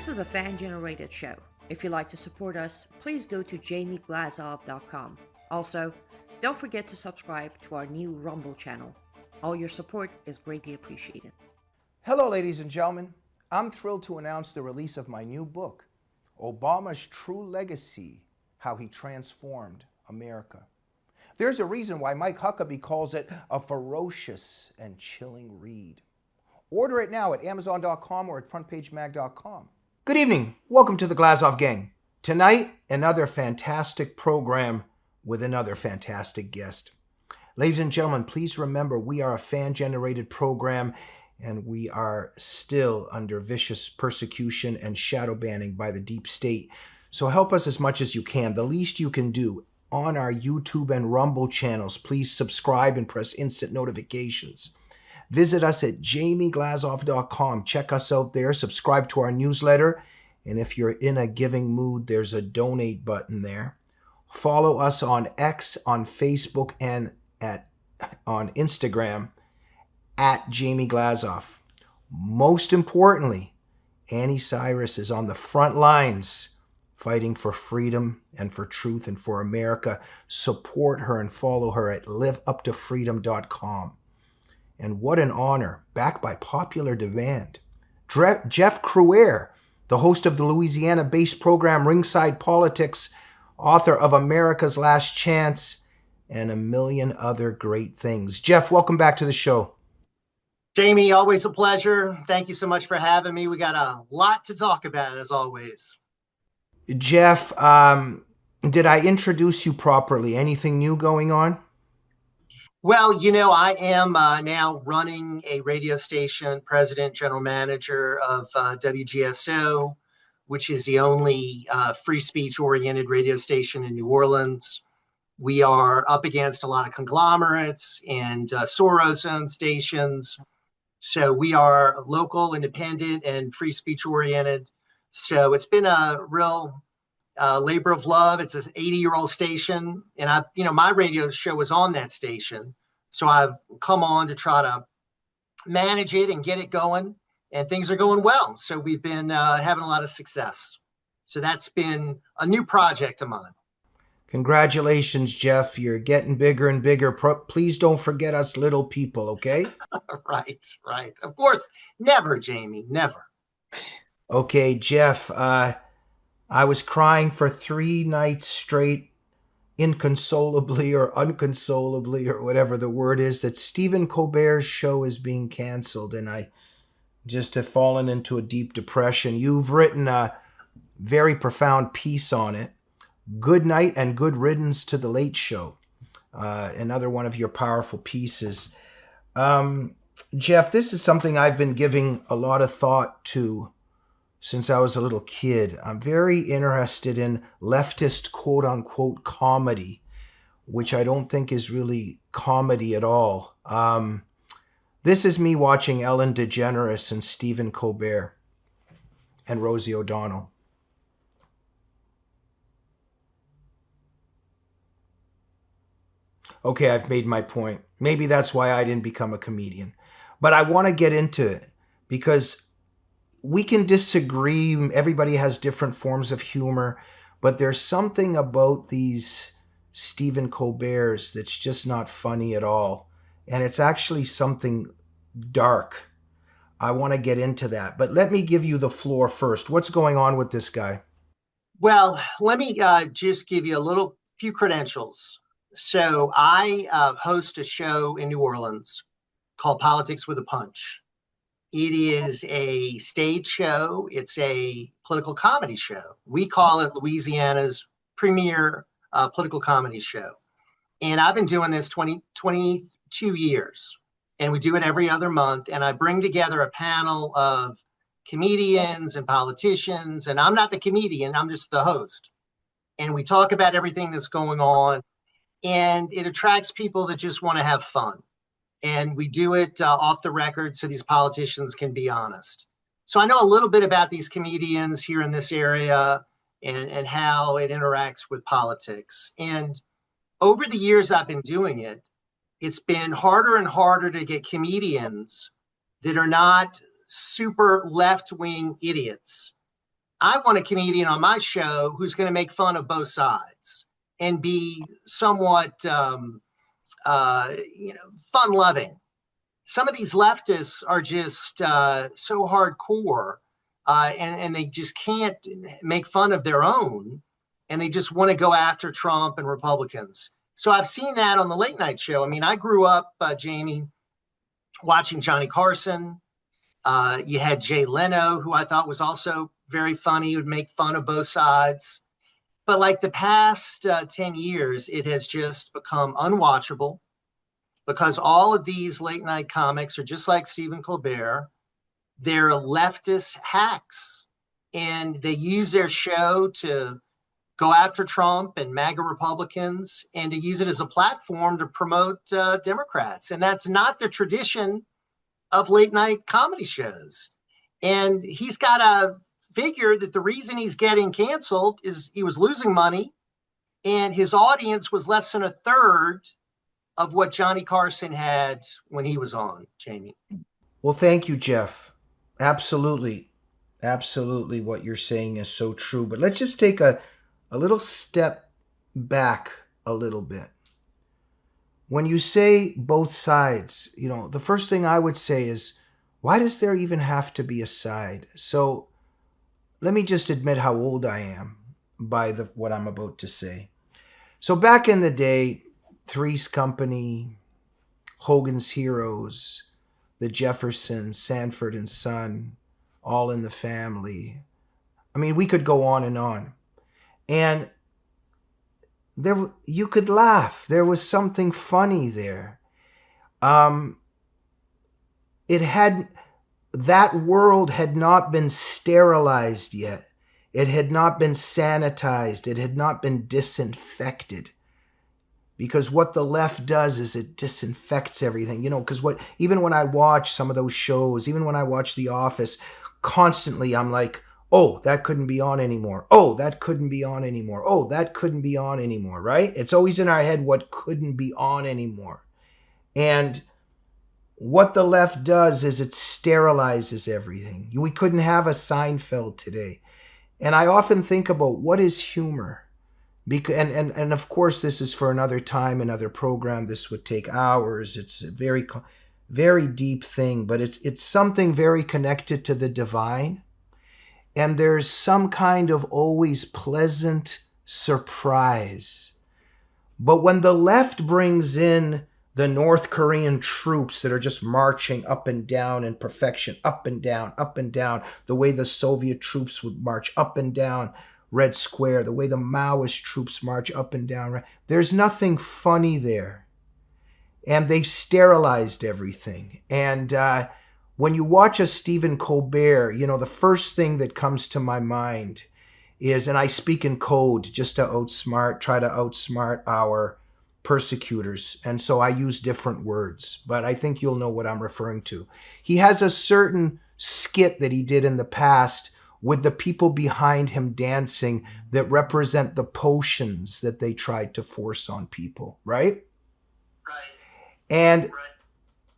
This is a fan-generated show. If you'd like to support us, please go to jamieglazov.com. Also, don't forget to subscribe to our new Rumble channel. All your support is greatly appreciated. Hello, ladies and gentlemen. I'm thrilled to announce the release of my new book, Obama's True Legacy, How He Transformed America. There's a reason why Mike Huckabee calls it a ferocious and chilling read. Order it now at Amazon.com or at FrontPageMag.com. Good evening. Welcome to the Glazov Gang. Tonight, another fantastic program with another fantastic guest. Ladies and gentlemen, please remember we are a fan-generated program and we are still under vicious persecution and shadow banning by the deep state. So help us as much as you can. The least you can do on our YouTube and Rumble channels, please subscribe and press instant notifications. Visit us at jamieglazov.com. Check us out there. Subscribe to our newsletter. And if you're in a giving mood, there's a donate button there. Follow us on X, on Facebook, and on Instagram at Jamie Glazov. Most importantly, Annie Cyrus is on the front lines fighting for freedom and for truth and for America. Support her and follow her at liveuptofreedom.com. And what an honor, backed by popular demand. Jeff Crouere, the host of the Louisiana-based program Ringside Politics, author of America's Last Chance, and a million other great things. Jeff, welcome back to the show. Jamie, always a pleasure. Thank you so much for having me. We got a lot to talk about, as always. Jeff, did I introduce you properly? Anything new going on? Well, I am now running a radio station, president, general manager of WGSO, which is the only free speech-oriented radio station in New Orleans. We are up against a lot of conglomerates and Soros-owned stations. So we are local, independent, and free speech-oriented. So it's been a real labor of love. It's an 80-year-old station, and my radio show was on that station. So I've come on to try to manage it and get it going, and things are going well. So we've been having a lot of success. So that's been a new project of mine. Congratulations, Jeff. You're getting bigger and bigger. Please don't forget us little people, okay? Right. Of course, never, Jamie, never. Okay, Jeff, I was crying for 3 nights straight, inconsolably or unconsolably or whatever the word is, that Stephen Colbert's show is being canceled, and I just have fallen into a deep depression. You've written a very profound piece on it. Good night and good riddance to the Late Show. Another one of your powerful pieces. Jeff, this is something I've been giving a lot of thought to since I was a little kid. I'm very interested in leftist quote-unquote comedy, which I don't think is really comedy at all. This is me watching Ellen DeGeneres and Stephen Colbert and Rosie O'Donnell. Okay, I've made my point. Maybe that's why I didn't become a comedian. But I want to get into it because we can disagree. Everybody has different forms of humor. But there's something about these Stephen Colberts that's just not funny at all. And it's actually something dark. I want to get into that. But let me give you the floor first. What's going on with this guy? Well, let me just give you a few credentials. So I host a show in New Orleans called Politics with a Punch. It is a stage show. It's a political comedy show. We call it Louisiana's premier political comedy show. And I've been doing this 22 years. And we do it every other month. And I bring together a panel of comedians and politicians. And I'm not the comedian, I'm just the host. And we talk about everything that's going on. And it attracts people that just want to have fun. And we do it off the record so these politicians can be honest. So I know a little bit about these comedians here in this area and how it interacts with politics. And over the years I've been doing it, it's been harder and harder to get comedians that are not super left-wing idiots I want a comedian on my show who's going to make fun of both sides and be somewhat, fun-loving. Some of these leftists are just so hardcore, and they just can't make fun of their own, and they just want to go after Trump and Republicans. So I've seen that on the late night show. I mean, I grew up, Jamie, watching Johnny Carson. You had Jay Leno, who I thought was also very funny. He would make fun of both sides. But like the past 10 years, it has just become unwatchable because all of these late night comics are just like Stephen Colbert. They're leftist hacks, and they use their show to go after Trump and MAGA Republicans and to use it as a platform to promote Democrats. And that's not the tradition of late night comedy shows. And he's got to figure that the reason he's getting canceled is he was losing money and his audience was less than a third of what Johnny Carson had when he was on, Jamie. Well, thank you, Jeff. Absolutely. Absolutely. What you're saying is so true. But let's just take a little step back a little bit. When you say both sides, the first thing I would say is, why does there even have to be a side? So let me just admit how old I am by what I'm about to say. So back in the day, Three's Company, Hogan's Heroes, the Jeffersons, Sanford and Son, All in the Family. I mean, we could go on and on. And you could laugh. There was something funny there. That world had not been sterilized yet. It had not been sanitized. It had not been disinfected. Because what the left does is it disinfects everything. Because even when I watch some of those shows, even when I watch The Office, constantly I'm like, oh, that couldn't be on anymore. Oh, that couldn't be on anymore. Oh, that couldn't be on anymore, right? It's always in our head what couldn't be on anymore. And what the left does is it sterilizes everything. We couldn't have a Seinfeld today. And I often think about what is humor? And of course, this is for another time, another program. This would take hours. It's a very, very deep thing, but it's something very connected to the divine. And there's some kind of always pleasant surprise. But when the left brings in the North Korean troops that are just marching up and down in perfection, up and down, the way the Soviet troops would march up and down Red Square, the way the Maoist troops march up and down, there's nothing funny there. And they've sterilized everything. And when you watch a Stephen Colbert, the first thing that comes to my mind is, and I speak in code just to try to outsmart our persecutors. And so I use different words, but I think you'll know what I'm referring to. He has a certain skit that he did in the past with the people behind him dancing that represent the potions that they tried to force on people, right? Right. And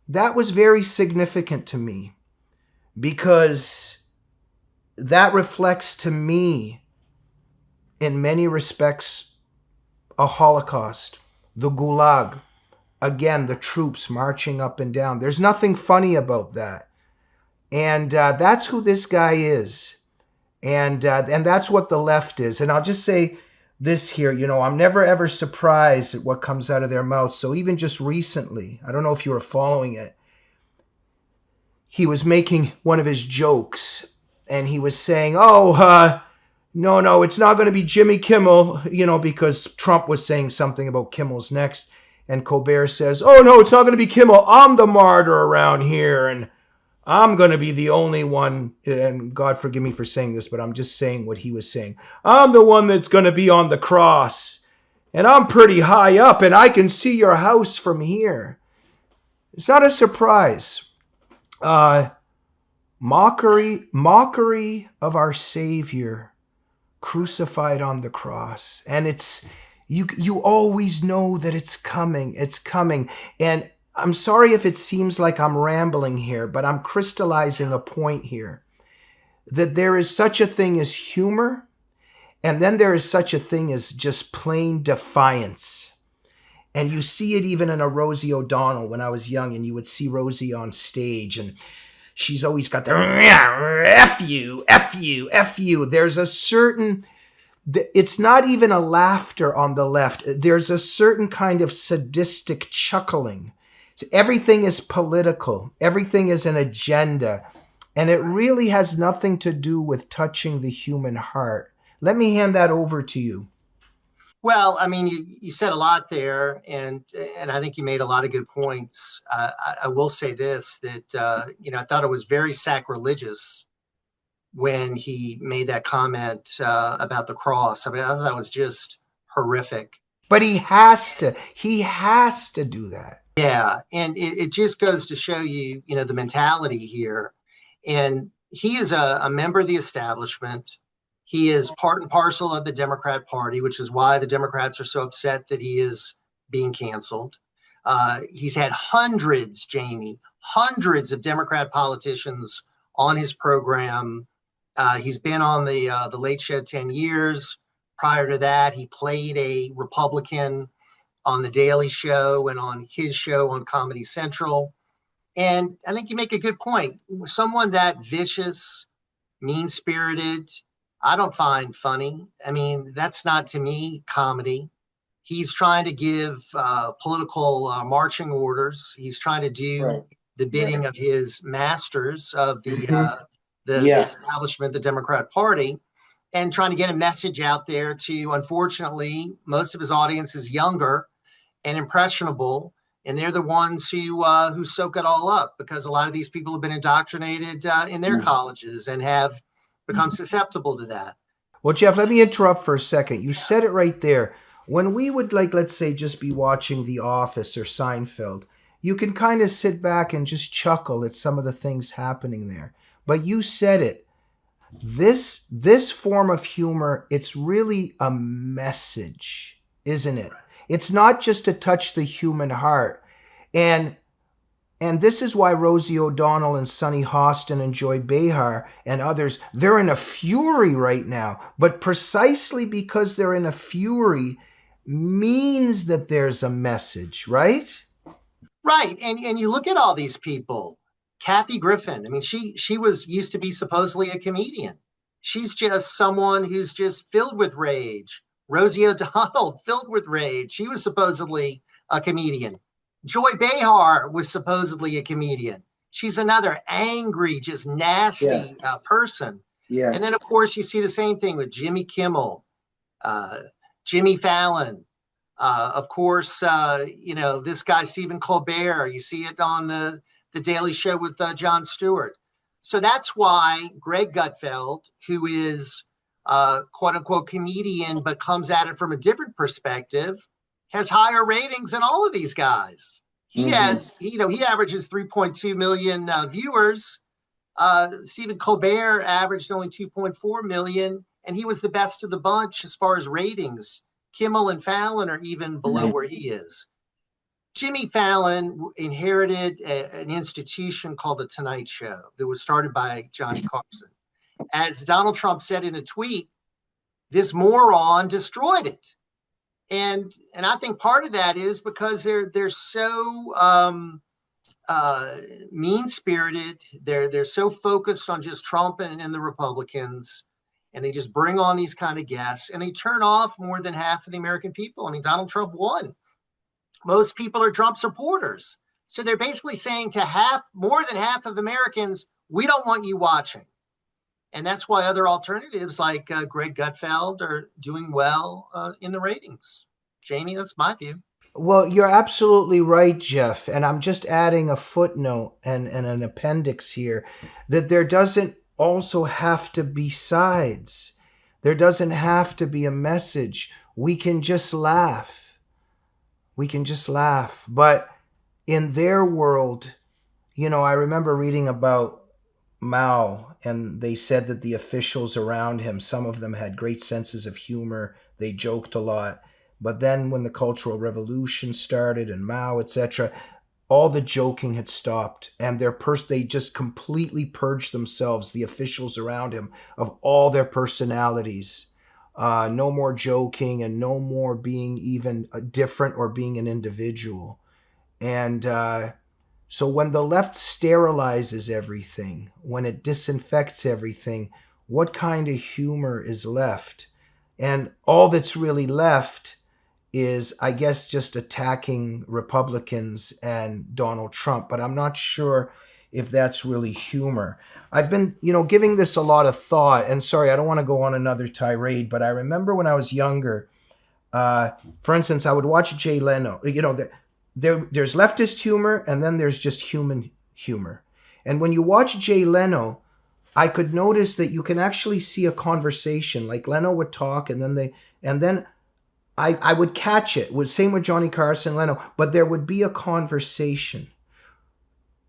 that was very significant to me because that reflects to me, in many respects, a Holocaust, the Gulag. Again, the troops marching up and down. There's nothing funny about that. And that's who this guy is. And that's what the left is. And I'll just say this here, I'm never ever surprised at what comes out of their mouths. So even just recently, I don't know if you were following it, he was making one of his jokes and he was saying, no, it's not going to be Jimmy Kimmel, because Trump was saying something about Kimmel's next. And Colbert says, oh, no, it's not going to be Kimmel. I'm the martyr around here. And I'm going to be the only one, and God forgive me for saying this, but I'm just saying what he was saying. I'm the one that's going to be on the cross, and I'm pretty high up, and I can see your house from here. It's not a surprise. Mockery of our Savior crucified on the cross. And it's, you always know that it's coming. And I'm sorry if it seems like I'm rambling here, but I'm crystallizing a point here. that there is such a thing as humor, and then there is such a thing as just plain defiance. And you see it even in a Rosie O'Donnell when I was young, and you would see Rosie on stage, and she's always got the F you, F you, F you. There's a certain, it's not even a laughter on the left. There's a certain kind of sadistic chuckling. So everything is political. Everything is an agenda. And it really has nothing to do with touching the human heart. Let me hand that over to you. Well, I mean, you said a lot there, and I think you made a lot of good points. I will say this, that, I thought it was very sacrilegious when he made that comment about the cross. I mean, I thought that was just horrific. But he has to do that. Yeah, and it just goes to show you, the mentality here. And he is a member of the establishment. He is part and parcel of the Democrat Party, which is why the Democrats are so upset that he is being canceled. He's had hundreds of Democrat politicians on his program. He's been on the Late Show 10 years. Prior to that, he played a Republican on The Daily Show and on his show on Comedy Central. And I think you make a good point. Someone that vicious, mean-spirited, I don't find funny. I mean, that's not, to me, comedy. He's trying to give political marching orders. He's trying to do the bidding of his masters of the establishment, the Democrat Party, and trying to get a message out there to, unfortunately, most of his audience is younger and impressionable, and they're the ones who soak it all up, because a lot of these people have been indoctrinated in their colleges and have become susceptible to that. Well, Jeff, let me interrupt for a second. You said it right there. When we would, let's say, just be watching The Office or Seinfeld, you can kind of sit back and just chuckle at some of the things happening there. But you said it. This form of humor, it's really a message, isn't it? It's not just to touch the human heart. And this is why Rosie O'Donnell and Sonny Hostin and Joy Behar and others, they're in a fury right now. But precisely because they're in a fury means that there's a message, right? Right. And you look at all these people. Kathy Griffin, I mean, she used to be supposedly a comedian. She's just someone who's just filled with rage. Rosie O'Donnell, filled with rage. She was supposedly a comedian. Joy Behar was supposedly a comedian. She's another angry, just nasty person. Yeah. And then, of course, you see the same thing with Jimmy Kimmel, Jimmy Fallon. Of course, this guy, Stephen Colbert. You see it on the Daily Show with Jon Stewart. So that's why Greg Gutfeld, who is quote unquote comedian, but comes at it from a different perspective, has higher ratings than all of these guys. He has, he averages 3.2 million viewers. Stephen Colbert averaged only 2.4 million, and he was the best of the bunch as far as ratings. Kimmel and Fallon are even below where he is. Jimmy Fallon inherited an institution called The Tonight Show that was started by Johnny Carson. As Donald Trump said in a tweet, this moron destroyed it. And I think part of that is because they're so mean-spirited. They're so focused on just Trump and the Republicans, and they just bring on these kind of guests, and they turn off more than half of the American people. I mean, Donald Trump won. Most people are Trump supporters. So they're basically saying to more than half of Americans, we don't want you watching. And that's why other alternatives like Greg Gutfeld are doing well in the ratings. Jamie, that's my view. Well, you're absolutely right, Jeff. And I'm just adding a footnote and an appendix here that there doesn't also have to be sides. There doesn't have to be a message. We can just laugh. We can just laugh. But in their world, I remember reading about Mao, and they said that the officials around him, some of them had great senses of humor. They joked a lot. But then when the Cultural Revolution started and Mao, etc., all the joking had stopped, and they just completely purged themselves, the officials around him, of all their personalities. No more joking and no more being even different or being an individual. And so when the left sterilizes everything, when it disinfects everything, what kind of humor is left? And all that's really left is, I guess, just attacking Republicans and Donald Trump. But I'm not sure if that's really humor. I've been, giving this a lot of thought. And sorry, I don't want to go on another tirade, but I remember when I was younger, for instance, I would watch Jay Leno. There's leftist humor, and then there's just human humor. And when you watch Jay Leno, I could notice that you can actually see a conversation. Like Leno would talk, and then I would catch it. It was same with Johnny Carson, Leno, but there would be a conversation,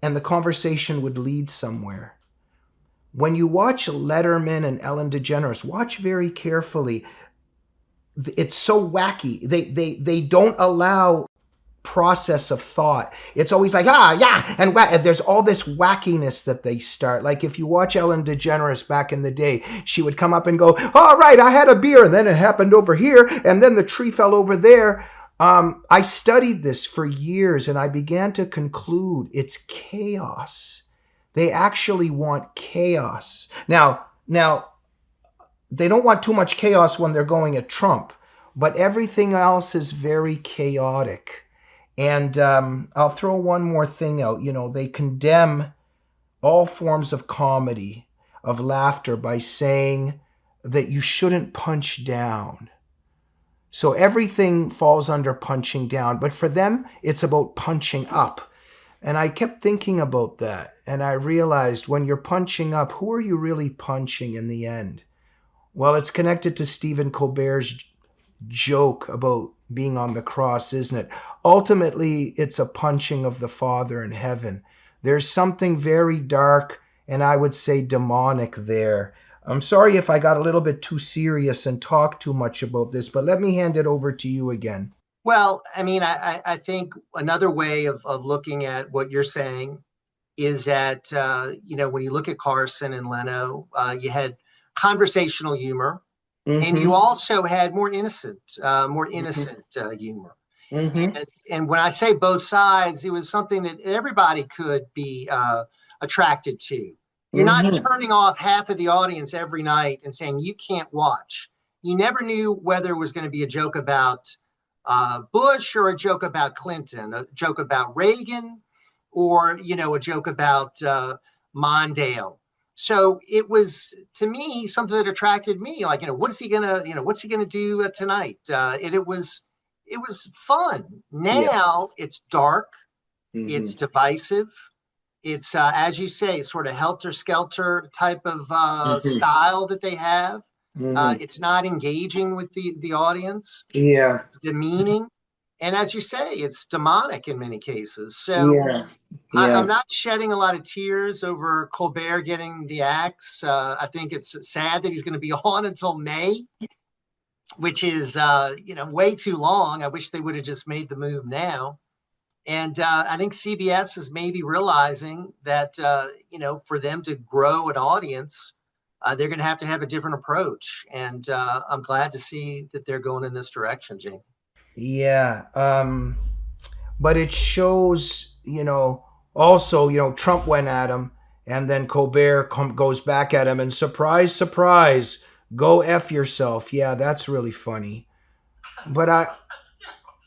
and the conversation would lead somewhere. When you watch Letterman and Ellen DeGeneres, watch very carefully. It's so wacky. They don't allow process of thought. It's always like, and there's all this wackiness that they start. Like if you watch Ellen DeGeneres back in the day, she would come up and go, all right, I had a beer, and then it happened over here, and then the tree fell over there. I studied this for years, and I began to conclude it's chaos. They actually want chaos. Now, they don't want too much chaos when they're going at Trump, but everything else is very chaotic. And I'll throw one more thing out. They condemn all forms of comedy, of laughter, by saying that you shouldn't punch down. So everything falls under punching down. But for them, it's about punching up. And I kept thinking about that. And I realized when you're punching up, who are you really punching in the end? Well, it's connected to Stephen Colbert's joke about being on the cross, isn't it? Ultimately, it's a punching of the Father in heaven. There's something very dark and I would say demonic there. I'm sorry if I got a little bit too serious and talked too much about this, but let me hand it over to you again. Well, I mean, I think another way of looking at what you're saying is that, when you look at Carson and Leno, you had conversational humor. Mm-hmm. And you also had more innocent humor. Mm-hmm. And when I say both sides, it was something that everybody could be attracted to. You're not turning off half of the audience every night and saying you can't watch. You never knew whether it was going to be a joke about Bush or a joke about Clinton, a joke about Reagan, or, a joke about Mondale. So it was, to me, something that attracted me. Like, what's he gonna do tonight? And it was fun. Now it's dark, it's divisive, it's as you say, sort of helter-skelter type of style that they have. It's not engaging with the audience. Yeah, it's demeaning, and as you say, it's demonic in many cases. So. I'm not shedding a lot of tears over Colbert getting the axe. I think it's sad that he's going to be on until May, which is, way too long. I wish they would have just made the move now. And I think CBS is maybe realizing that, for them to grow an audience, they're going to have a different approach. And I'm glad to see that they're going in this direction, Jamie. Yeah. But it shows, also, Trump went at him, and then Colbert goes back at him, and surprise, surprise, go F yourself. Yeah, that's really funny. But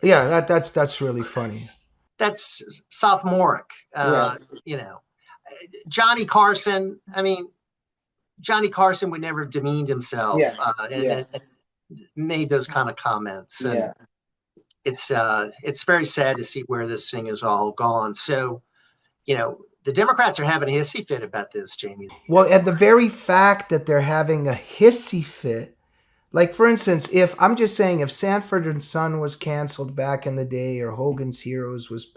that's really funny. That's sophomoric. Johnny Carson. I mean, Johnny Carson would never have demeaned himself and made those kind of comments. And it's very sad to see where this thing is all gone. So. The Democrats are having a hissy fit about this, Jamie. Well, at the very fact that they're having a hissy fit, like, for instance, if Sanford and Son was canceled back in the day, or Hogan's Heroes was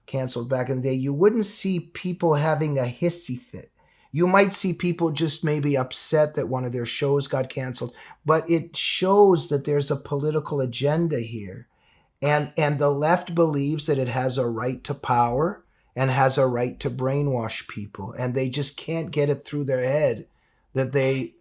canceled back in the day, you wouldn't see people having a hissy fit. You might see people just maybe upset that one of their shows got canceled, but it shows that there's a political agenda here. And the left believes that it has a right to power. and has a right to brainwash people, and they just can't get it through their head that they.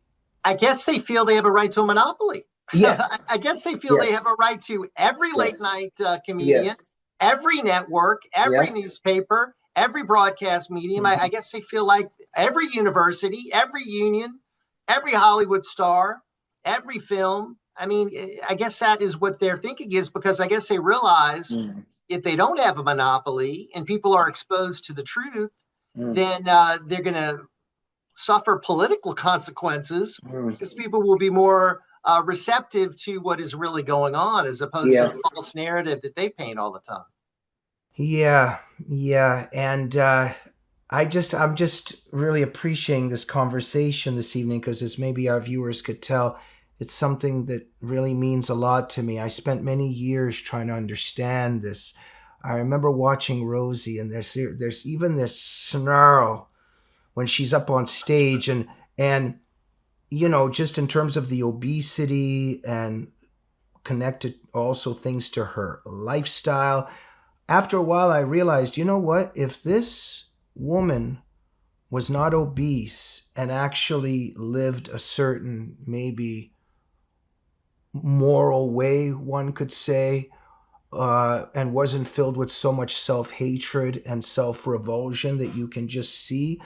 I guess they feel they have a right to a monopoly. Yes. I guess they feel they Yes. have a right to every late Yes. night comedian, Yes. every network, every Yes. newspaper, every broadcast medium. I guess they feel like every university, every union, every Hollywood star, every film. I mean, I guess that is what their thinking is, because I guess they realize if they don't have a monopoly and people are exposed to the truth, then they're going to suffer political consequences, because people will be more receptive to what is really going on, as opposed to the false narrative that they paint all the time. Yeah, yeah, and I'm just really appreciating this conversation this evening, because as maybe our viewers could tell, it's something that really means a lot to me. I spent many years trying to understand this. I remember watching Rosie, and there's even this snarl when she's up on stage, and just in terms of the obesity and connected also things to her lifestyle. After a while, I realized, you know what? If this woman was not obese and actually lived a certain, maybe moral way, one could say, and wasn't filled with so much self-hatred and self-revulsion that you can just see,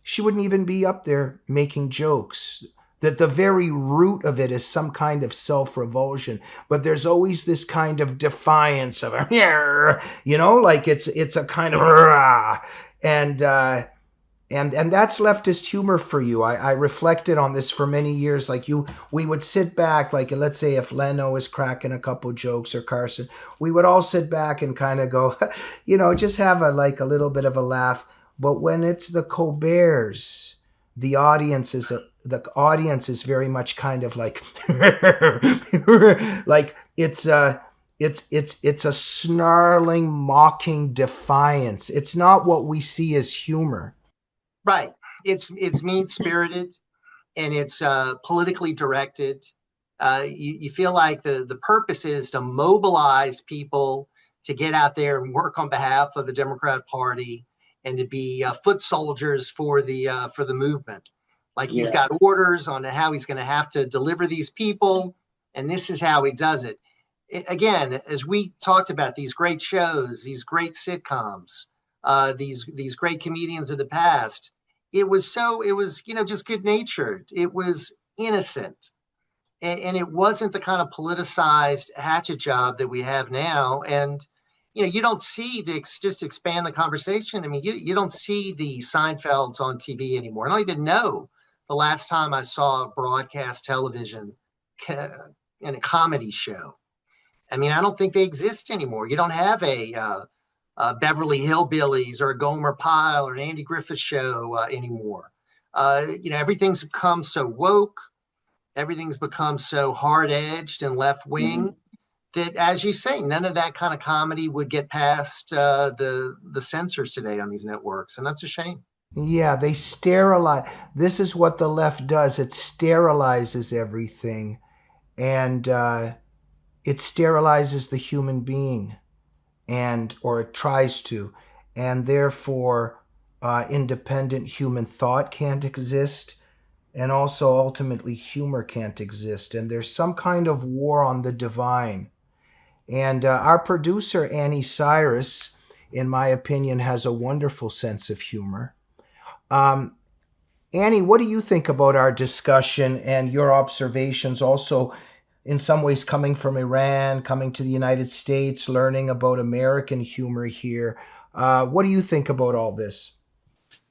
she wouldn't even be up there making jokes. That the very root of it is some kind of self-revulsion, but there's always this kind of defiance of like it's a kind of and that's leftist humor for you. I reflected on this for many years. We would sit back, like let's say if Leno was cracking a couple jokes or Carson, we would all sit back and kind of go, just have a little bit of a laugh. But when it's the Colberts, the audience is very much kind of like like it's a snarling, mocking defiance. It's not what we see as humor. Right. It's mean-spirited, and it's politically directed. You feel like the purpose is to mobilize people to get out there and work on behalf of the Democrat Party, and to be foot soldiers for the movement. Like he's got orders on how he's going to have to deliver these people, and this is how he does it. Again, as we talked about these great shows, these great sitcoms, these great comedians of the past, it was just good natured. It was innocent, and it wasn't the kind of politicized hatchet job that we have now. And you don't see, to just expand the conversation. I mean, you don't see the Seinfelds on TV anymore. I don't even know the last time I saw broadcast television in a comedy show. I mean, I don't think they exist anymore. You don't have a Beverly Hillbillies or a Gomer Pyle or an Andy Griffith show anymore. Everything's become so woke. Everything's become so hard-edged and left-wing that, as you say, none of that kind of comedy would get past the censors today on these networks, and that's a shame. Yeah, they sterilize. This is what the left does. It sterilizes everything, and it sterilizes the human being, or it tries to, and therefore independent human thought can't exist, and also ultimately humor can't exist, and there's some kind of war on the divine. And our producer, Annie Cyrus, in my opinion, has a wonderful sense of humor. Annie, what do you think about our discussion and your observations, also in some ways coming from Iran, coming to the United States, learning about American humor here? What do you think about all this?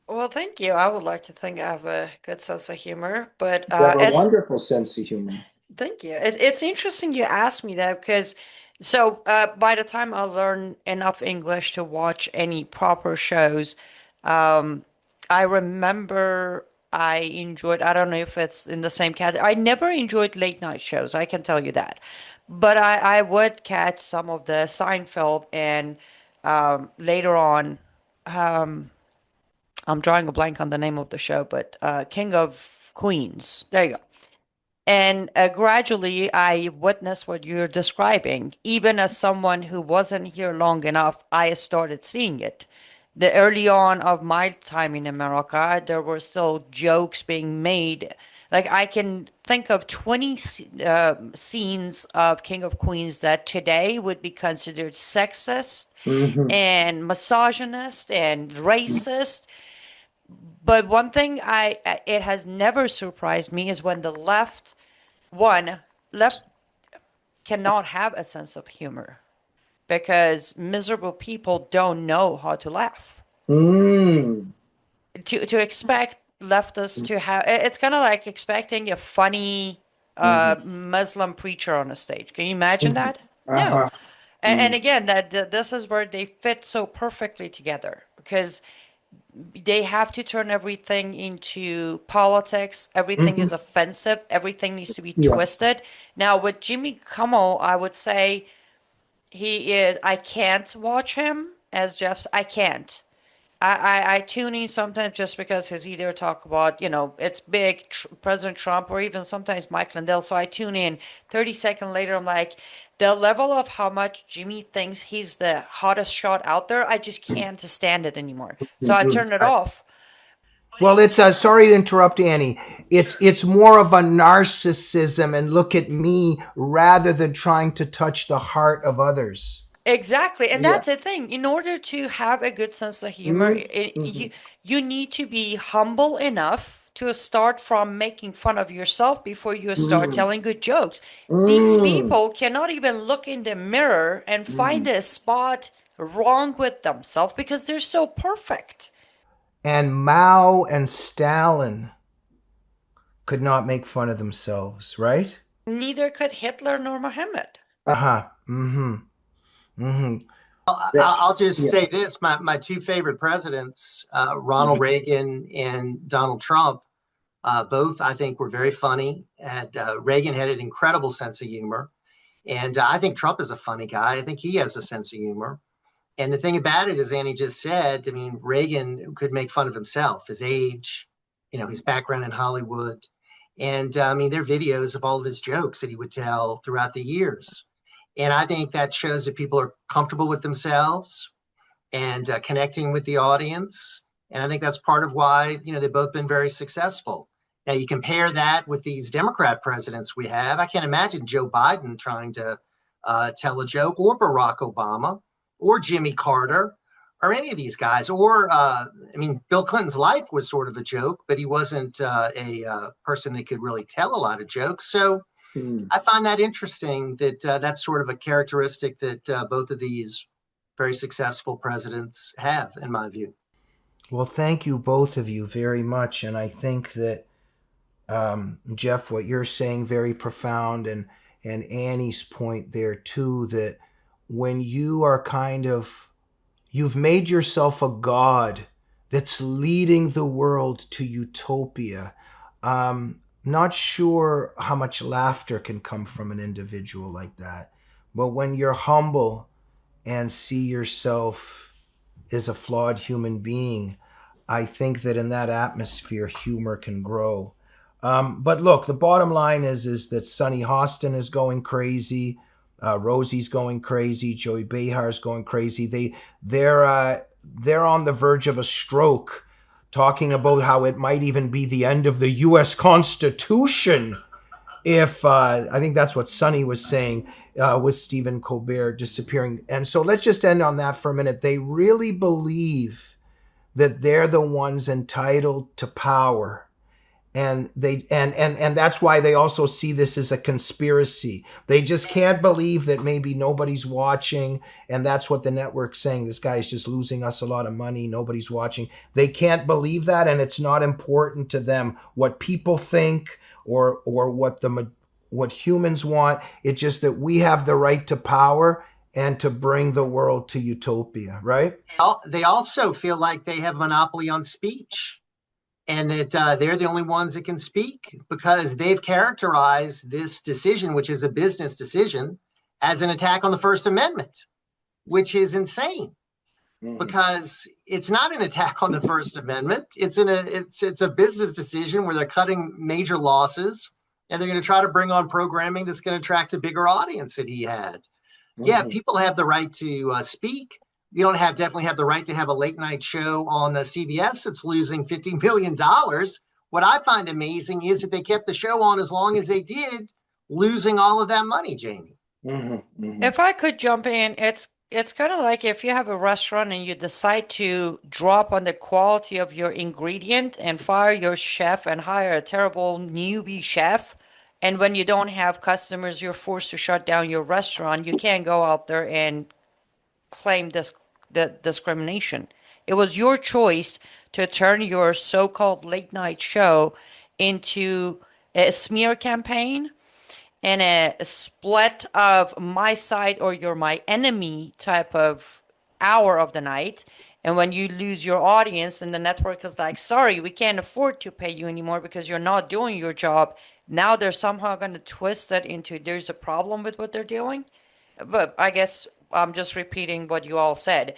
Well, thank you. I would like to think I have a good sense of humor, but You have a it's wonderful sense of humor. thank you. It's interesting you asked me that, because by the time I learn enough English to watch any proper shows, um, I remember I enjoyed, I don't know if it's in the same category. I never enjoyed late night shows, I can tell you that. But I would catch some of the Seinfeld, and later on, I'm drawing a blank on the name of the show, but King of Queens. There you go. And gradually, I witnessed what you're describing. Even as someone who wasn't here long enough, I started seeing it. The early on of my time in America, there were still jokes being made. Like I can think of 20 scenes of King of Queens that today would be considered sexist Hmm. and misogynist and racist. But one thing it has never surprised me is when the left cannot have a sense of humor because miserable people don't know how to laugh. Mm. To expect leftists to have it's kind of like expecting a funny Hmm. Muslim preacher on a stage. Can you imagine Hmm. that? No. Uh-huh. And again, this is where they fit so perfectly together because they have to turn everything into politics. Everything Hmm. is offensive. Everything needs to be Yeah. twisted. Now, with Jimmy Kimmel, I would say I can't watch him as Jeff's, I can't. I tune in sometimes just because he's either talk about, it's big, President Trump, or even sometimes Mike Lindell. So I tune in. 30 seconds later, I'm like, the level of how much Jimmy thinks he's the hottest shot out there, I just can't stand it anymore. So I Hmm. turn it off. Well, it's sorry to interrupt, Annie. It's more of a narcissism and look at me rather than trying to touch the heart of others. Exactly, and Yeah. that's the thing. In order to have a good sense of humor, Mm-hmm. you need to be humble enough to start from making fun of yourself before you start Mm. telling good jokes. These Mm. people cannot even look in the mirror and find Mm. a spot wrong with themselves because they're so perfect. And Mao and Stalin could not make fun of themselves, right? Neither could Hitler nor Muhammad. Uh-huh. Mm-hmm. Mm-hmm. Yeah. I'll just Yeah. say this: my two favorite presidents, Ronald Reagan and Donald Trump, both I think were very funny. And Reagan had an incredible sense of humor, and I think Trump is a funny guy. I think he has a sense of humor. And the thing about it, as Annie just said, I mean, Reagan could make fun of himself, his age, his background in Hollywood. And I mean, there are videos of all of his jokes that he would tell throughout the years. And I think that shows that people are comfortable with themselves and connecting with the audience. And I think that's part of why, they've both been very successful. Now, you compare that with these Democrat presidents we have. I can't imagine Joe Biden trying to tell a joke, or Barack Obama, or Jimmy Carter, or any of these guys. Or, I mean, Bill Clinton's life was sort of a joke, but he wasn't a person that could really tell a lot of jokes. So Mm. I find that interesting that that's sort of a characteristic that both of these very successful presidents have, in my view. Well, thank you both of you very much. And I think that Jeff, what you're saying very profound, and Annie's point there too, that when you are you've made yourself a god that's leading the world to utopia. Not sure how much laughter can come from an individual like that, but when you're humble and see yourself as a flawed human being, I think that in that atmosphere, humor can grow. But look, the bottom line is that Sonny Hostin is going crazy, Rosie's going crazy, Joey Behar's going crazy. They're on the verge of a stroke, talking about how it might even be the end of the U.S. Constitution. If I think that's what Sonny was saying with Stephen Colbert disappearing. And so let's just end on that for a minute. They really believe that they're the ones entitled to power, and and that's why they also see this as a conspiracy. They just can't believe that maybe nobody's watching, and that's what the network's saying. This guy is just losing us a lot of money, nobody's watching. They can't believe that, and it's not important to them what people think or what humans want. It's just that we have the right to power and to bring the world to utopia, right? They also feel like they have a monopoly on speech, and that they're the only ones that can speak because they've characterized this decision, which is a business decision, as an attack on the First Amendment, which is insane because it's not an attack on the First Amendment. It's a business decision where they're cutting major losses and they're going to try to bring on programming that's going to attract a bigger audience that he had. Yeah, people have the right to speak. You don't definitely have the right to have a late night show on CBS that's losing $50 million. What I find amazing is that they kept the show on as long as they did, losing all of that money, Jamie. If I could jump in, it's kind of like if you have a restaurant and you decide to drop on the quality of your ingredient and fire your chef and hire a terrible newbie chef. And when you don't have customers, you're forced to shut down your restaurant. You can't go out there and claim the discrimination. It was your choice to turn your so-called late night show into a smear campaign and a split of my side or you're my enemy type of hour of the night. And when you lose your audience and the network is like, sorry, we can't afford to pay you anymore because you're not doing your job. Now they're somehow going to twist it into there's a problem with what they're doing. But I guess I'm just repeating what you all said.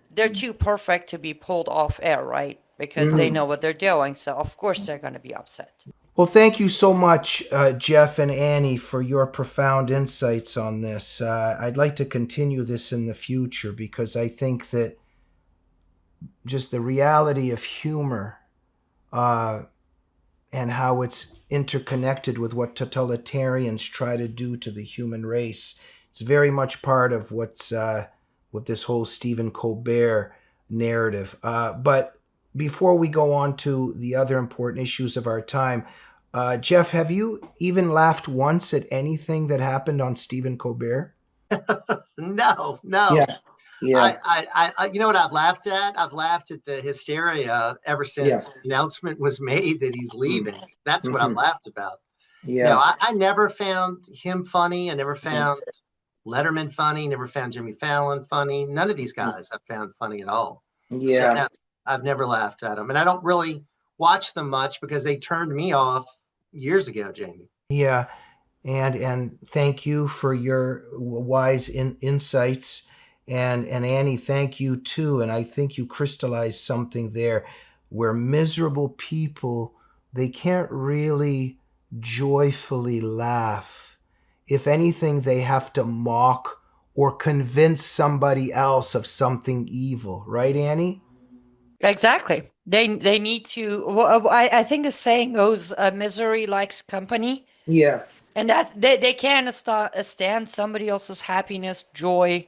They're too perfect to be pulled off air, right? Because they know what they're doing. So of course they're going to be upset. Well, thank you so much, Jeff and Annie, for your profound insights on this. I'd like to continue this in the future because I think that just the reality of humor and how it's interconnected with what totalitarians try to do to the human race, it's very much part of what's with this whole Stephen Colbert narrative. But before we go on to the other important issues of our time, Jeff, have you even laughed once at anything that happened on Stephen Colbert? No. Yeah. I you know what I've laughed at? I've laughed at the hysteria ever since the announcement was made that he's leaving. That's what I've laughed about. Yeah. No, I never found him funny. I never found Letterman funny. Never found Jimmy Fallon funny. None of these guys I've found funny at all. Yeah. So, no, I've never laughed at them. And I don't really watch them much because they turned me off years ago, Jamie. Yeah. And thank you for your wise insights. And Annie, thank you too. And I think you crystallized something there where miserable people, they can't really joyfully laugh. If anything, they have to mock or convince somebody else of something evil. Right, Annie? Exactly. They need to. Well, I think the saying goes, "Misery likes company," Yeah. and that they can't stand somebody else's happiness, joy,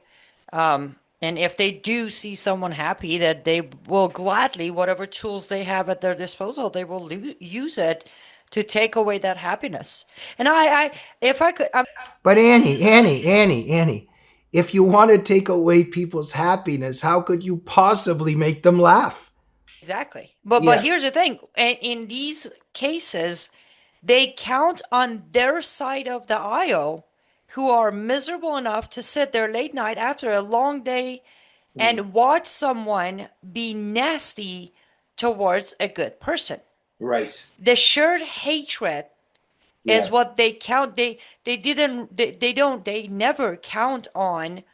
and if they do see someone happy, that they will gladly, whatever tools they have at their disposal, they will use it to take away that happiness. And if I could, But Annie, if you want to take away people's happiness, how could you possibly make them laugh? exactly. But here's the thing: in these cases, they count on their side of the aisle, who are miserable enough to sit there late night after a long day and watch someone be nasty towards a good person. Right. The shared hatred is what they count. They never count on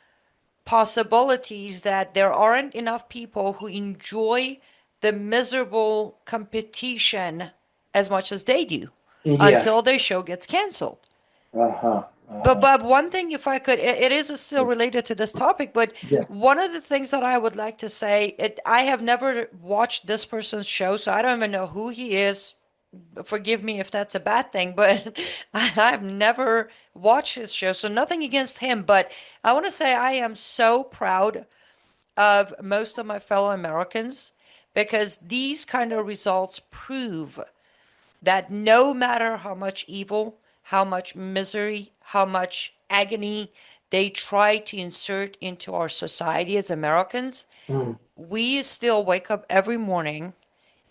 possibilities that there aren't enough people who enjoy the miserable competition as much as they do until their show gets canceled. But one thing, if I could, it is still related to this topic, but one of the things that I would like to say, I have never watched this person's show, so I don't even know who he is. Forgive me if that's a bad thing, but I've never watched his show, so nothing against him. But I want to say I am so proud of most of my fellow Americans because these kind of results prove that no matter how much evil, how much misery, how much agony they try to insert into our society as Americans, we still wake up every morning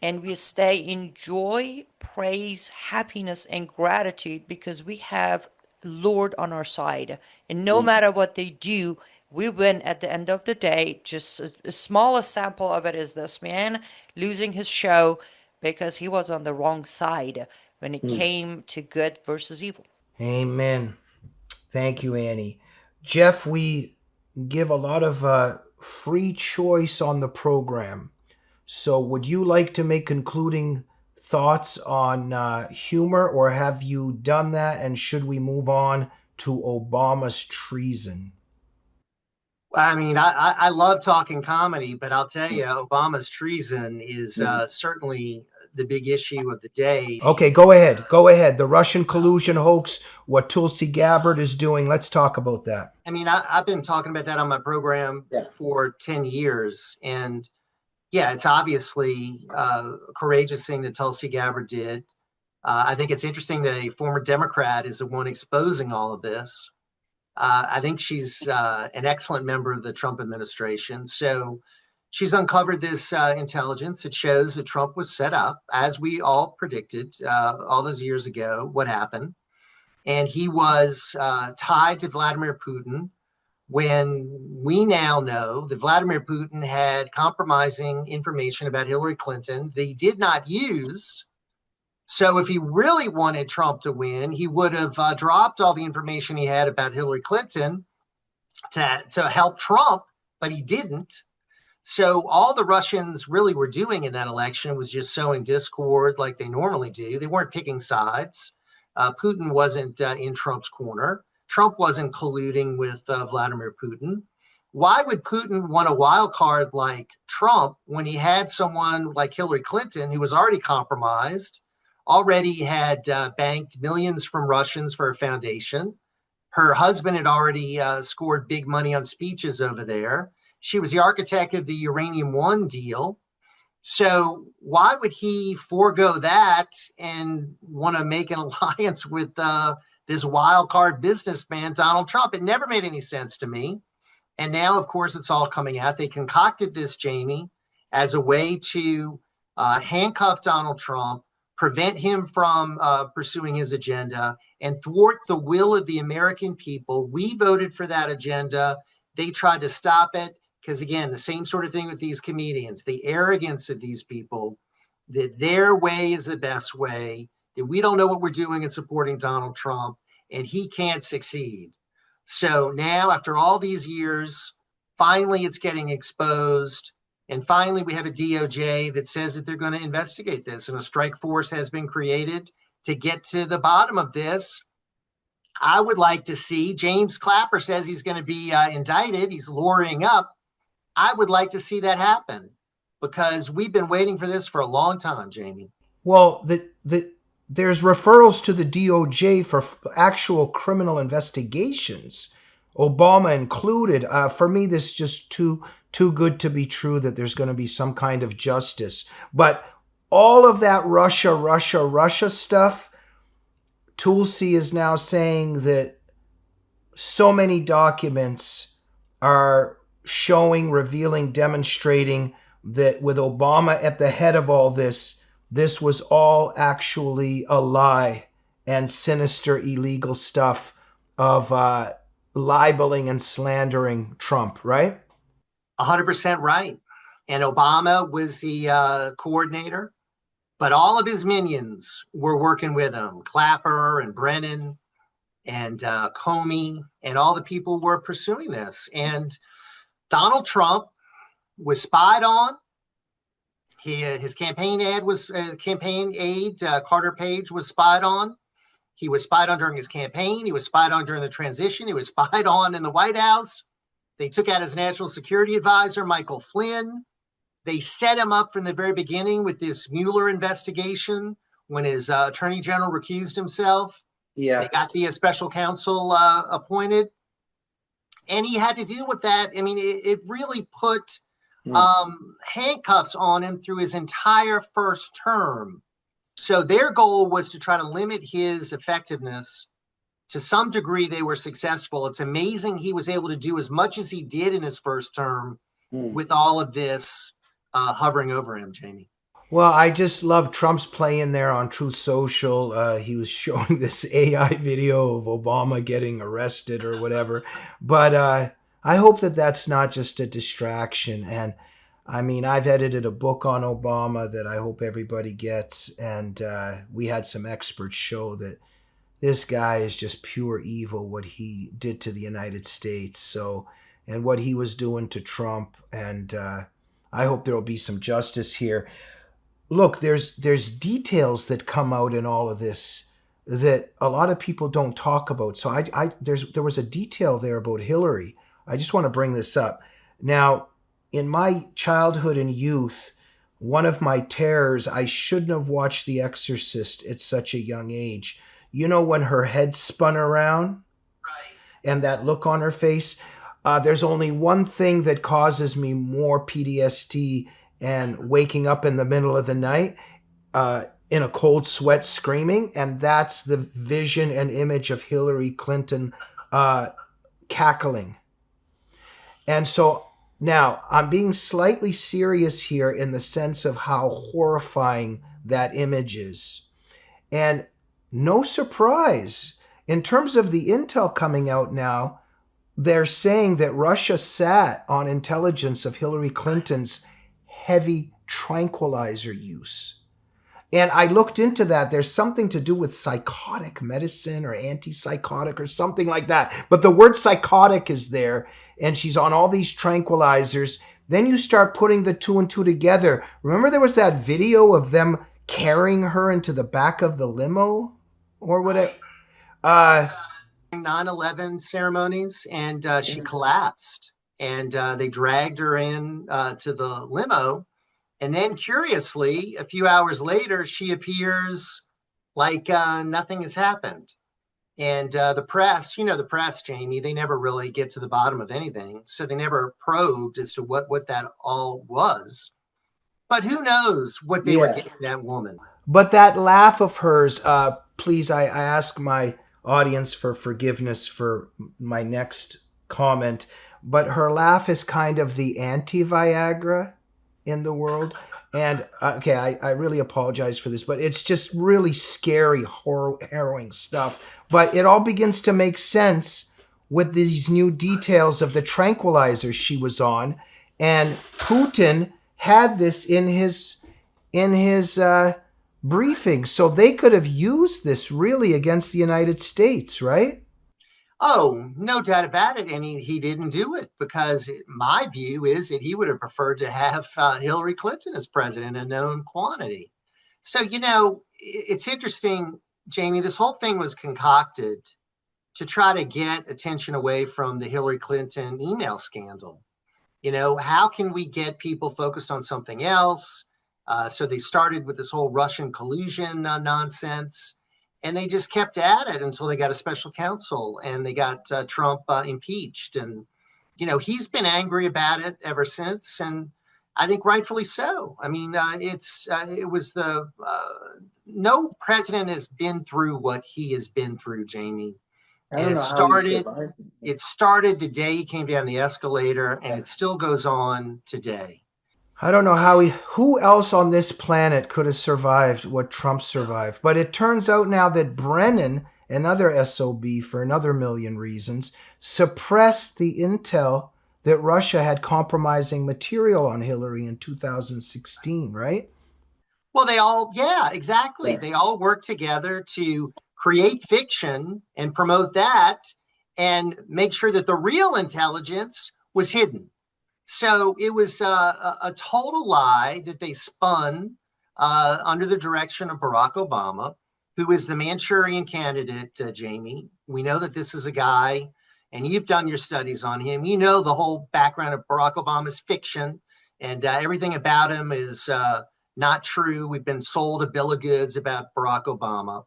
and we stay in joy, praise, happiness, and gratitude because we have Lord on our side. And no matter what they do, we win at the end of the day. Just a smallest sample of it is this man losing his show because he was on the wrong side when it came to good versus evil. Amen. Thank you, Annie. Jeff, we give a lot of free choice on the program. So would you like to make concluding thoughts on humor, or have you done that? And should we move on to Obama's treason? I mean, I love talking comedy, but I'll tell you, Obama's treason is certainly the big issue of the day. Okay, go ahead. Go ahead. The Russian collusion hoax, what Tulsi Gabbard is doing. Let's talk about that. I mean, I've been talking about that on my program for 10 years. And yeah, it's obviously a courageous thing that Tulsi Gabbard did. I think it's interesting that a former Democrat is the one exposing all of this. I think she's an excellent member of the Trump administration. So she's uncovered this intelligence. It shows that Trump was set up, as we all predicted all those years ago, what happened. And he was tied to Vladimir Putin, when we now know that Vladimir Putin had compromising information about Hillary Clinton that he did not use. So if he really wanted Trump to win, he would have dropped all the information he had about Hillary Clinton to help Trump, but he didn't. So all the Russians really were doing in that election was just sowing discord like they normally do. They weren't picking sides. Putin wasn't in Trump's corner. Trump wasn't colluding with Vladimir Putin. Why would Putin want a wild card like Trump when he had someone like Hillary Clinton, who was already compromised, already had banked millions from Russians for her foundation? Her husband had already scored big money on speeches over there. She was the architect of the Uranium One deal. So why would he forego that and want to make an alliance with this wild card businessman, Donald Trump? It never made any sense to me. And now, of course, it's all coming out. They concocted this, Jamie, as a way to handcuff Donald Trump, prevent him from pursuing his agenda, and thwart the will of the American people. We voted for that agenda. They tried to stop it because, again, the same sort of thing with these comedians, the arrogance of these people, that their way is the best way, that we don't know what we're doing in supporting Donald Trump, and he can't succeed. So now, after all these years, finally it's getting exposed. And finally, we have a DOJ that says that they're going to investigate this, and a strike force has been created to get to the bottom of this. I would like to see, James Clapper says he's going to be indicted. He's lawyering up. I would like to see that happen because we've been waiting for this for a long time, Jamie. Well, there's referrals to the DOJ for actual criminal investigations, Obama included. For me, this is just too good to be true that there's going to be some kind of justice. But all of that Russia stuff, Tulsi is now saying that so many documents are showing, revealing, demonstrating that with Obama at the head of all this, this was all actually a lie and sinister, illegal stuff of libeling and slandering Trump, right? 100% right. And Obama was the coordinator, but all of his minions were working with him. Clapper and Brennan and Comey and all the people were pursuing this. And Donald Trump was spied on. His campaign aide, Carter Page, was spied on. He was spied on during his campaign. He was spied on during the transition. He was spied on in the White House. They took out his national security advisor, Michael Flynn. They set him up from the very beginning with this Mueller investigation when his attorney general recused himself. Yeah. They got the special counsel appointed. And he had to deal with that. I mean, it really put handcuffs on him through his entire first term. So their goal was to try to limit his effectiveness. To some degree, they were successful. It's amazing he was able to do as much as he did in his first term with all of this hovering over him, Jamie. Well, I just love Trump's playing there on Truth Social. He was showing this AI video of Obama getting arrested or whatever. But I hope that that's not just a distraction. And I mean, I've edited a book on Obama that I hope everybody gets. And we had some experts show that this guy is just pure evil, what he did to the United States. So, and what he was doing to Trump. And I hope there will be some justice here. look, there's details that come out in all of this that a lot of people don't talk about. So there was a detail there about Hillary. I just want to bring this up. Now, in my childhood and youth, one of my terrors, I shouldn't have watched The Exorcist at such a young age. You know, when her head spun around and that look on her face? There's only one thing that causes me more PTSD and waking up in the middle of the night in a cold sweat screaming, and that's the vision and image of Hillary Clinton cackling. And so now I'm being slightly serious here in the sense of how horrifying that image is. And no surprise, in terms of the intel coming out now, they're saying that Russia sat on intelligence of Hillary Clinton's heavy tranquilizer use. And I looked into that. There's something to do with psychotic medicine or antipsychotic or something like that. But the word psychotic is there, and she's on all these tranquilizers. Then you start putting the two and two together. Remember there was that video of them carrying her into the back of the limo or whatever? 9/11 ceremonies, and she collapsed, and they dragged her in to the limo. And then curiously, a few hours later, she appears like nothing has happened. And the press, the press, Jamie, they never really get to the bottom of anything. So they never probed as to what that all was. But who knows what they were getting that woman. But that laugh of hers, please, I ask my audience for forgiveness for my next comment, but her laugh is kind of the anti-Viagra in the world. And okay, I really apologize for this, but it's just really scary, harrowing stuff. But it all begins to make sense with these new details of the tranquilizers she was on. And Putin had this in his briefing. So they could have used this really against the United States, right? Oh, no doubt about it. And he didn't do it because my view is that he would have preferred to have Hillary Clinton as president, a known quantity. So, it's interesting, Jamie, this whole thing was concocted to try to get attention away from the Hillary Clinton email scandal. How can we get people focused on something else? So they started with this whole Russian collusion nonsense. And they just kept at it until they got a special counsel and they got Trump impeached. And, he's been angry about it ever since. And I think rightfully so. I mean, no president has been through what he has been through, Jamie. And it started the day he came down the escalator, and it still goes on today. I don't know who else on this planet could have survived what Trump survived. But it turns out now that Brennan, another SOB for another million reasons, suppressed the intel that Russia had compromising material on Hillary in 2016, right? Well, exactly. Yeah. They all worked together to create fiction and promote that and make sure that the real intelligence was hidden. So it was a total lie that they spun under the direction of Barack Obama, who is the Manchurian candidate, Jamie. We know that this is a guy, and you've done your studies on him. You know the whole background of Barack Obama's fiction, and everything about him is not true. We've been sold a bill of goods about Barack Obama.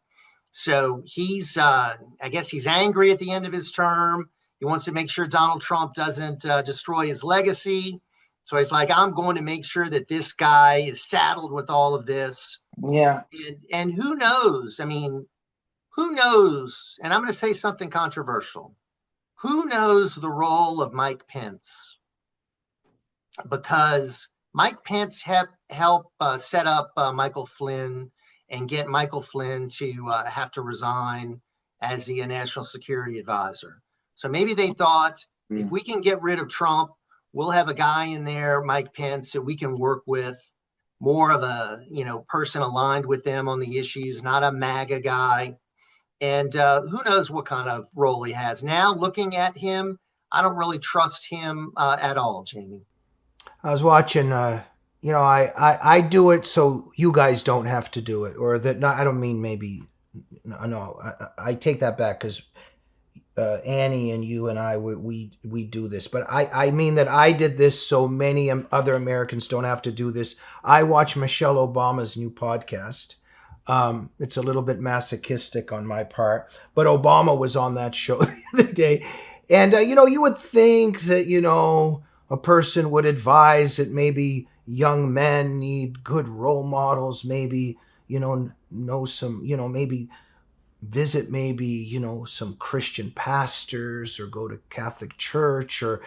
So he's, I guess he's angry at the end of his term. He wants to make sure Donald Trump doesn't destroy his legacy. So he's like, I'm going to make sure that this guy is saddled with all of this. Yeah. And who knows? I mean, who knows? And I'm going to say something controversial. Who knows the role of Mike Pence? Because Mike Pence helped set up Michael Flynn and get Michael Flynn to have to resign as the national security advisor. So maybe they thought, if we can get rid of Trump, we'll have a guy in there, Mike Pence, that we can work with, more of a person aligned with them on the issues, not a MAGA guy. And who knows what kind of role he has. Now, looking at him, I don't really trust him at all, Jamie. I was watching I do it so you guys don't have to do it, or that. No, I don't mean maybe. No, I take that back, because Annie and you and I, we do this, but I mean that I did this so many other Americans don't have to do this. I watch Michelle Obama's new podcast. It's a little bit masochistic on my part, but Obama was on that show the other day, and you would think that a person would advise that maybe young men need good role models, maybe know some, maybe visit maybe some Christian pastors, or go to Catholic church, or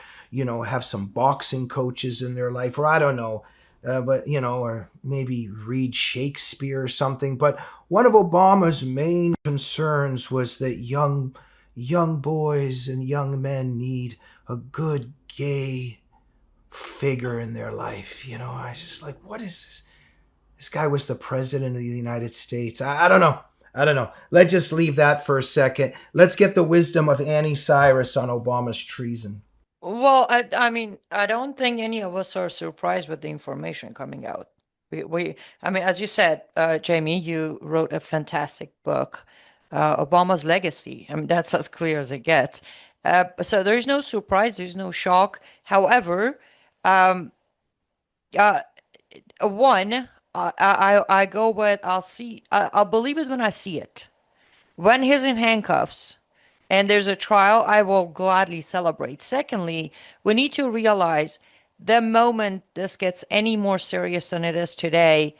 have some boxing coaches in their life, or I don't know, but or maybe read Shakespeare or something. But one of Obama's main concerns was that young boys and young men need a good gay figure in their life. I was just like, what is this? This guy was the president of the United States. I don't know. Let's just leave that for a second. Let's get the wisdom of Annie Cyrus on Obama's treason. Well, I mean, I don't think any of us are surprised with the information coming out. I mean, as you said, Jamie, you wrote a fantastic book, Obama's Legacy. I mean, that's as clear as it gets. So there's no surprise, there's no shock. However, one, I go with I'll believe it when I see it. When he's in handcuffs and there's a trial, I will gladly celebrate. Secondly, we need to realize the moment this gets any more serious than it is today,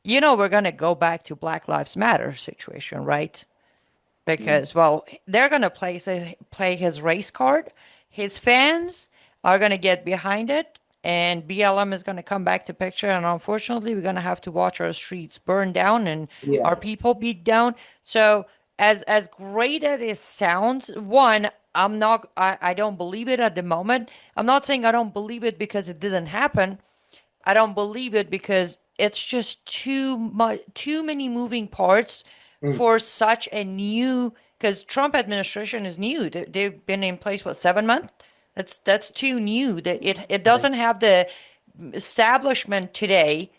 we're going to go back to Black Lives Matter situation, right? Because, well, they're going to play his race card. His fans are going to get behind it, and BLM is going to come back to picture. And unfortunately, we're going to have to watch our streets burn down and our people beat down. So, as great as it sounds, one, I don't believe it at the moment. I'm not saying I don't believe it because it didn't happen. I don't believe it because it's just too many moving parts for such a new, because Trump administration is new. They've been in place, what, 7 months? That's too new. That it doesn't have the establishment today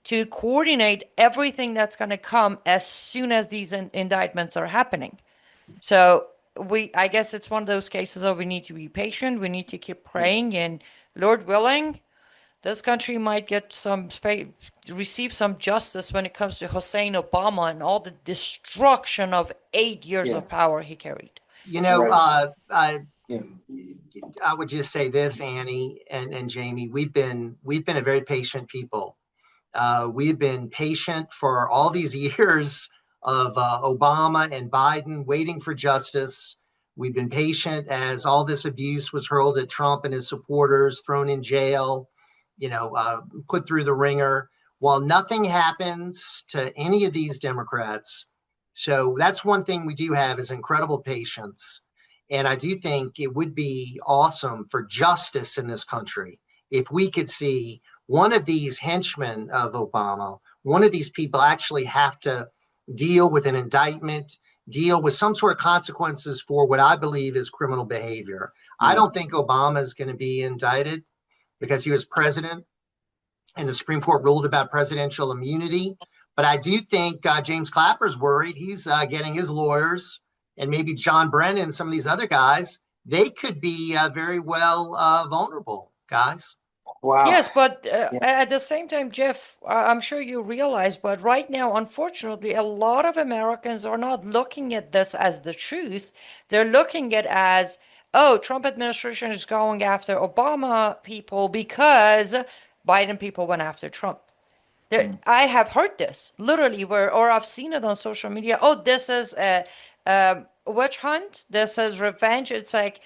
to coordinate everything that's going to come as soon as these indictments are happening. So I guess it's one of those cases of we need to be patient. We need to keep praying, and Lord willing, this country might get receive some justice when it comes to Hussein Obama and all the destruction of 8 years of power he carried. I would just say this, Annie and Jamie, we've been a very patient people. We've been patient for all these years of Obama and Biden waiting for justice. We've been patient as all this abuse was hurled at Trump and his supporters, thrown in jail, put through the ringer, while nothing happens to any of these Democrats. So that's one thing we do have is incredible patience. And I do think it would be awesome for justice in this country if we could see one of these henchmen of Obama, one of these people actually have to deal with an indictment, deal with some sort of consequences for what I believe is criminal behavior. I don't think Obama is going to be indicted because he was president and the Supreme Court ruled about presidential immunity. But I do think James Clapper's worried. He's getting his lawyers, and maybe John Brennan, some of these other guys, they could be very well vulnerable, guys. Wow. Yes, but at the same time, Jeff, I'm sure you realize, but right now, unfortunately, a lot of Americans are not looking at this as the truth. They're looking at as, oh, Trump administration is going after Obama people because Biden people went after Trump. I have heard this literally, or I've seen it on social media. Oh, this is a witch hunt. This is revenge. It's like,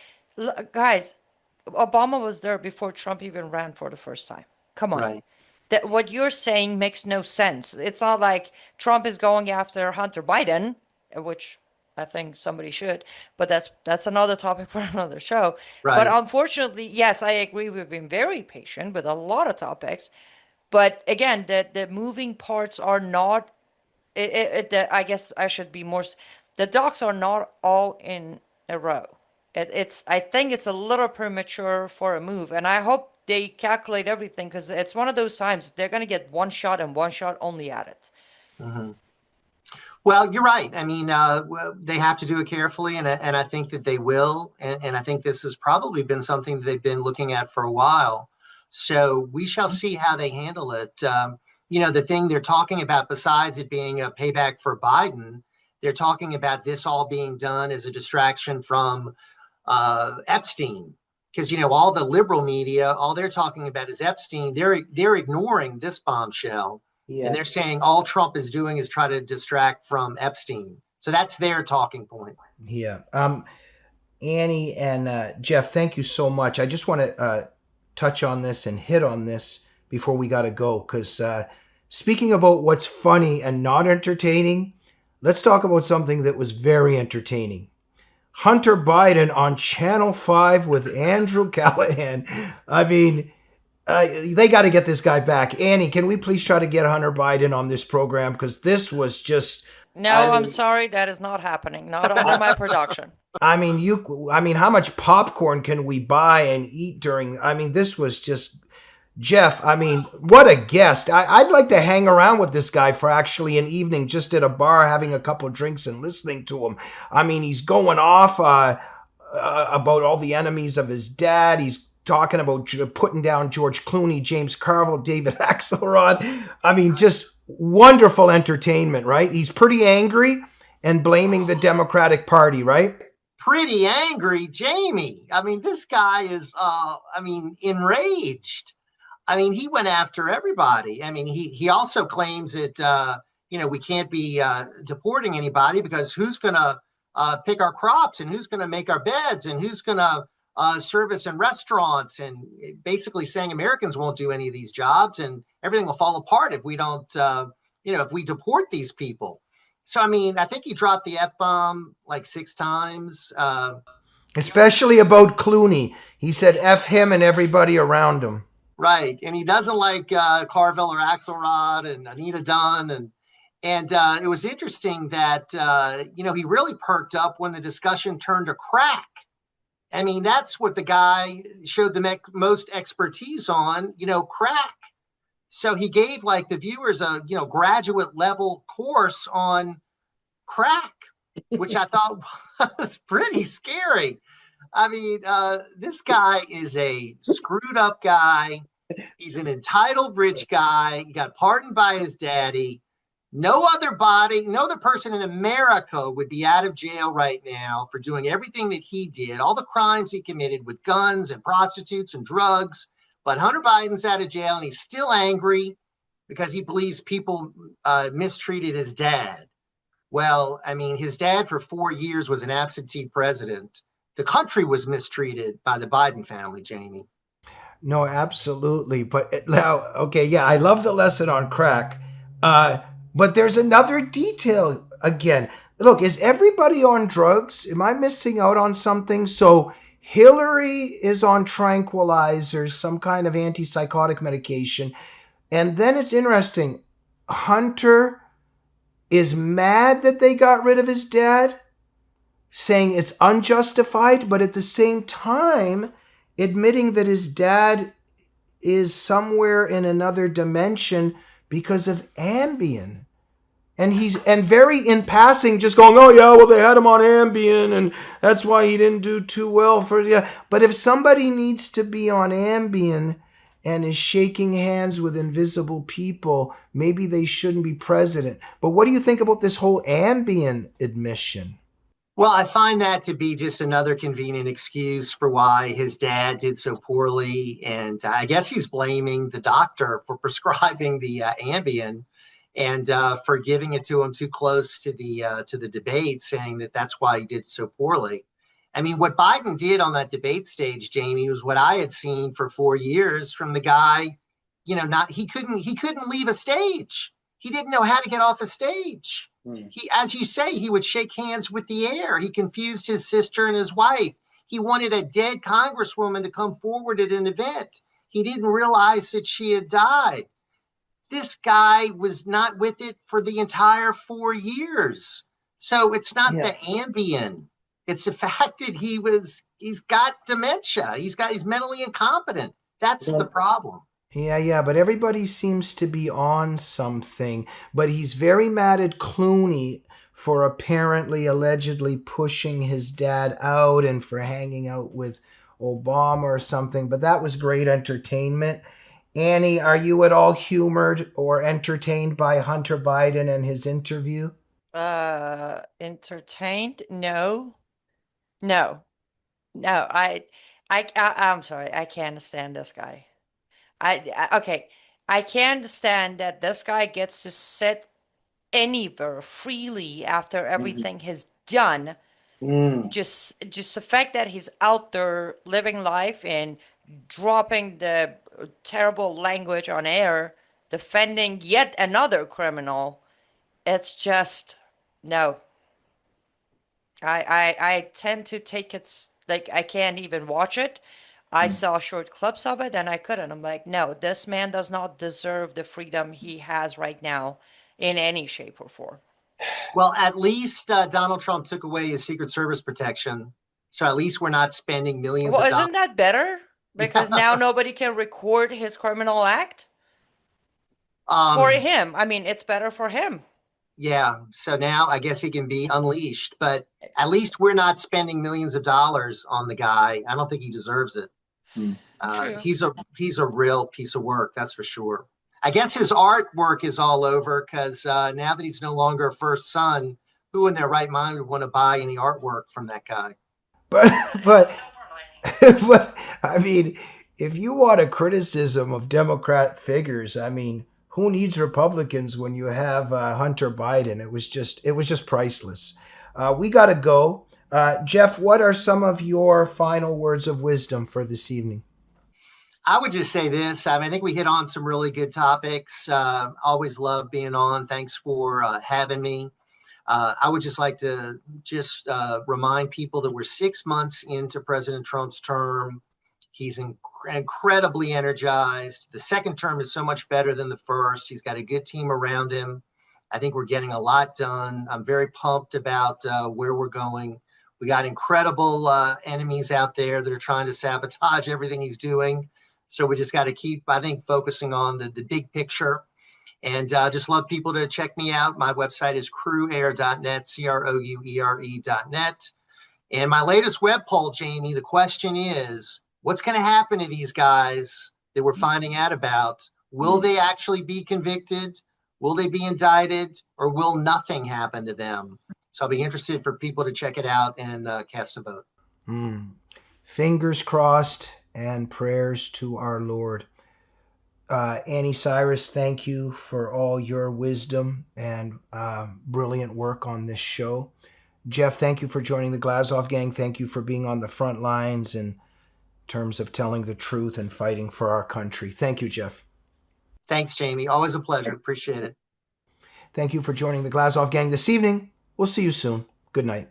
guys, Obama was there before Trump even ran for the first time. Come on. Right. What you're saying makes no sense. It's not like Trump is going after Hunter Biden, which I think somebody should, but that's another topic for another show. Right. But unfortunately, yes, I agree. We've been very patient with a lot of topics. But again, the moving parts are not, I guess I should be more, the docs are not all in a row. I think it's a little premature for a move. And I hope they calculate everything because it's one of those times they're going to get one shot and one shot only at it. Mm-hmm. Well, you're right. I mean, they have to do it carefully, and I think that they will. And I think this has probably been something that they've been looking at for a while. So we shall see how they handle it. The thing they're talking about, besides it being a payback for Biden, they're talking about this all being done as a distraction from Epstein. Because, all the liberal media, all they're talking about is Epstein. They're ignoring this bombshell. Yeah. And they're saying all Trump is doing is try to distract from Epstein. So that's their talking point. Yeah. Annie and Jeff, thank you so much. I just want to touch on this and hit on this before we got to go. Because speaking about what's funny and not entertaining, let's talk about something that was very entertaining. Hunter Biden on Channel 5 with Andrew Callahan. I mean, they got to get this guy back. Annie, can we please try to get Hunter Biden on this program? Because this was just... No, I'm sorry. That is not happening. Not under my production. I mean, how much popcorn can we buy and eat during... I mean, this was just... Jeff, I mean, what a guest. I'd like to hang around with this guy for actually an evening just at a bar, having a couple of drinks and listening to him. I mean, he's going off about all the enemies of his dad. He's talking about putting down George Clooney, James Carville, David Axelrod. I mean, just wonderful entertainment, right? He's pretty angry and blaming the Democratic Party, right? Pretty angry, Jamie. I mean, this guy is, enraged. I mean, he went after everybody. I mean, he also claims that, we can't be deporting anybody because who's going to pick our crops and who's going to make our beds and who's going to service in restaurants, and basically saying Americans won't do any of these jobs and everything will fall apart if we don't, if we deport these people. So, I mean, I think he dropped the F-bomb like 6 times. Especially about Clooney. He said F him and everybody around him. Right. And he doesn't like Carville or Axelrod and Anita Dunn. And it was interesting that, he really perked up when the discussion turned to crack. I mean, that's what the guy showed the most expertise on, crack. So he gave like the viewers a, graduate level course on crack, which I thought was pretty scary. I mean, this guy is a screwed up guy. He's an entitled rich guy. He got pardoned by his daddy. No other person in America would be out of jail right now for doing everything that he did, all the crimes he committed with guns and prostitutes and drugs. But Hunter Biden's out of jail and he's still angry because he believes people mistreated his dad. Well, I mean, his dad for 4 years was an absentee president. The country was mistreated by the Biden family, Jamie. No, absolutely. But now, okay, yeah, I love the lesson on crack. But there's another detail again. Look, is everybody on drugs? Am I missing out on something? So Hillary is on tranquilizers, some kind of antipsychotic medication. And then it's interesting. Hunter is mad that they got rid of his dad, saying it's unjustified, but at the same time, admitting that his dad is somewhere in another dimension because of Ambien. And very in passing, just going, oh yeah, well they had him on Ambien and that's why he didn't do too well for yeah. But if somebody needs to be on Ambien and is shaking hands with invisible people, maybe they shouldn't be president. But what do you think about this whole Ambien admission? Well, I find that to be just another convenient excuse for why his dad did so poorly. And I guess he's blaming the doctor for prescribing the Ambien and for giving it to him too close to the debate, saying that that's why he did so poorly. I mean, what Biden did on that debate stage, Jamie, was what I had seen for 4 years from the guy. He couldn't leave a stage. He didn't know how to get off a stage. He, as you say, he would shake hands with the air. He confused his sister and his wife. He wanted a dead congresswoman to come forward at an event. He didn't realize that she had died. This guy was not with it for the entire 4 years. So it's not the Ambien. It's the fact that he's got dementia. He's mentally incompetent. That's the problem. Yeah, but everybody seems to be on something. But he's very mad at Clooney for allegedly pushing his dad out and for hanging out with Obama or something. But that was great entertainment. Annie, are you at all humored or entertained by Hunter Biden and his interview? Entertained? No. No. No, I'm sorry. I can't stand this guy. Okay. I can't stand that this guy gets to sit anywhere freely after everything he's done. Just the fact that he's out there living life and dropping the terrible language on air, defending yet another criminal. It's just no. I tend to take it like I can't even watch it. I saw short clips of it and I couldn't. I'm like, no, this man does not deserve the freedom he has right now in any shape or form. Well, at least Donald Trump took away his Secret Service protection. So at least we're not spending millions Well, of dollars. isn't that better? Because now nobody can record his criminal act for him. I mean, it's better for him. Yeah. So now I guess he can be unleashed, but at least we're not spending millions of dollars on the guy. I don't think he deserves it. He's a real piece of work. That's for sure. I guess his artwork is all over because now that he's no longer a first son, who in their right mind would want to buy any artwork from that guy? But I mean, if you want a criticism of Democrat figures, I mean, who needs Republicans when you have Hunter Biden? It was just priceless. We got to go. Jeff, what are some of your final words of wisdom for this evening? I would just say this. I think we hit on some really good topics. Always love being on. Thanks for having me. I would just like to remind people that we're 6 months into President Trump's term. He's incredibly energized. The second term is so much better than the first. He's got a good team around him. I think we're getting a lot done. I'm very pumped about where we're going. We got incredible enemies out there that are trying to sabotage everything he's doing. So we just got to keep, I think, focusing on the big picture. And just love people to check me out. My website is cruere.net, CROUERE.net. And my latest web poll, Jamie, the question is, what's going to happen to these guys that we're finding out about? Will they actually be convicted? Will they be indicted? Or will nothing happen to them? So I'll be interested for people to check it out and cast a vote. Fingers crossed and prayers to our Lord. Annie Cyrus, thank you for all your wisdom and brilliant work on this show. Jeff, thank you for joining the Glazov Gang. Thank you for being on the front lines in terms of telling the truth and fighting for our country. Thank you, Jeff. Thanks, Jamie. Always a pleasure. Appreciate it. Thank you for joining the Glazov Gang this evening. We'll see you soon. Good night.